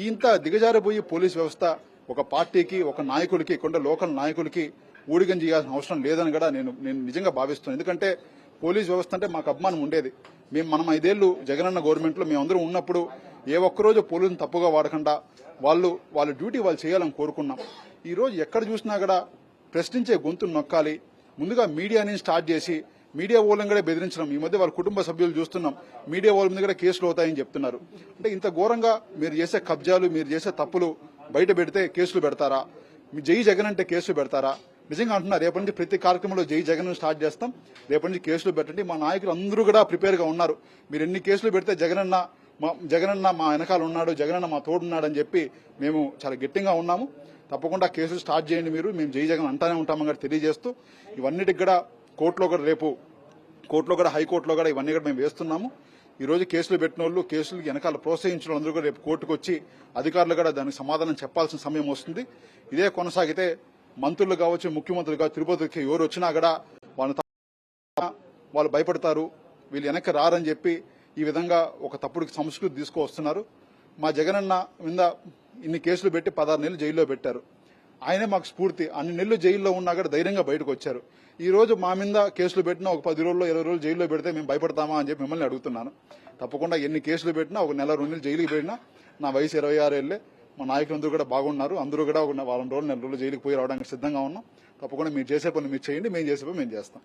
ఇంత దిగజారిపోయి పోలీస్ వ్యవస్థ ఒక పార్టీకి ఒక నాయకుడికి కొంత లోకల్ నాయకులకి ఊడిగం చేయాల్సిన అవసరం లేదని కూడా నేను నిజంగా భావిస్తున్నాను. ఎందుకంటే పోలీస్ వ్యవస్థ అంటే మాకు అభిమానం ఉండేది. మనం 5 ఏళ్లు జగనన్న గవర్నమెంట్ లో మేమందరం ఉన్నప్పుడు ఏ ఒక్కరోజు పోలీసులు తప్పుగా వాడకుండా వాళ్ళ డ్యూటీ వాళ్ళు చేయాలని కోరుకున్నాం. ఈ రోజు ఎక్కడ చూసినా కూడా ప్రశ్నించే గొంతును నొక్కాలి, ముందుగా మీడియాని స్టార్ట్ చేసి మీడియా వాళ్ళని కూడా బెదిరించడం. ఈ మధ్య వాళ్ళ కుటుంబ సభ్యులు చూస్తున్నాం, మీడియా వాళ్ళ మీద కూడా కేసులు అవుతాయని చెప్తున్నారు. అంటే ఇంత ఘోరంగా మీరు చేసే కబ్జాలు, మీరు చేసే తప్పులు బయట పెడితే కేసులు పెడతారా? మీ జై జగన్ అంటే కేసులు పెడతారా? నిజంగా అంటున్నారు, రేపటి నుంచి ప్రతి కార్యక్రమంలో జై జగన్ స్టార్ట్ చేస్తాం, రేపటి నుంచి కేసులు పెట్టండి. మా నాయకులు అందరూ కూడా ప్రిపేర్ గా ఉన్నారు. మీరు ఎన్ని కేసులు పెడితే జగనన్న మా వెనకాల ఉన్నాడు, జగనన్న మా తోడున్నాడు అని చెప్పి మేము చాలా గట్టిగా ఉన్నాము. తప్పకుండా కేసులు స్టార్ట్ చేయండి. మేము జై జగన్ అంటానే ఉంటామని కూడా తెలియజేస్తూ, ఇవన్నిటికి కూడా కోర్టులో కూడా రేపు కోర్టులో కూడా హైకోర్టులో కూడా ఇవన్నీ కూడా మేము వేస్తున్నాము. ఈ రోజు కేసులు పెట్టిన వాళ్ళు, కేసులు వెనకాల ప్రోత్సహించిన వాళ్ళందరూ కూడా రేపు కోర్టుకు వచ్చి అధికారులు కూడా దానికి సమాధానం చెప్పాల్సిన సమయం వస్తుంది. ఇదే కొనసాగితే మంత్రులు కావచ్చు, ముఖ్యమంత్రులు కావచ్చు, తిరుపతికి ఎవరు వచ్చినా కూడా వాళ్ళు భయపడతారు, వీళ్ళు వెనక్కి రారని చెప్పి ఈ విధంగా ఒక తప్పుడు సంస్కృతి తీసుకువస్తున్నారు. మా జగనన్న మీద ఇన్ని కేసులు పెట్టి 16 నెలలు జైల్లో పెట్టారు. ఆయనే మాకు స్ఫూర్తి. అన్ని నెలలు జైల్లో ఉన్నా కూడా ధైర్యంగా బయటకు వచ్చారు. ఈ రోజు మా మీద కేసులు పెట్టినా ఒక 10 రోజుల్లో 20 రోజులు జైల్లో పెడితే మేము భయపడతామా అని చెప్పి మిమ్మల్ని అడుగుతున్నాను. తప్పకుండా ఎన్ని కేసులు పెట్టినా ఒక నెల 2 నెలలు జైలుకి పెట్టినా, నా వయసు 26 ఏళ్లే, మా నాయకులందరూ కూడా బాగున్నారు. అందరూ కూడా ఒక వారం రోజులు 4 రోజులు జైలుకి పోయి రావడానికి సిద్ధంగా ఉన్నాం. తప్పకుండా మీరు చేసే పని మీరు చేయండి, మేము చేసే పని మేము చేస్తాం.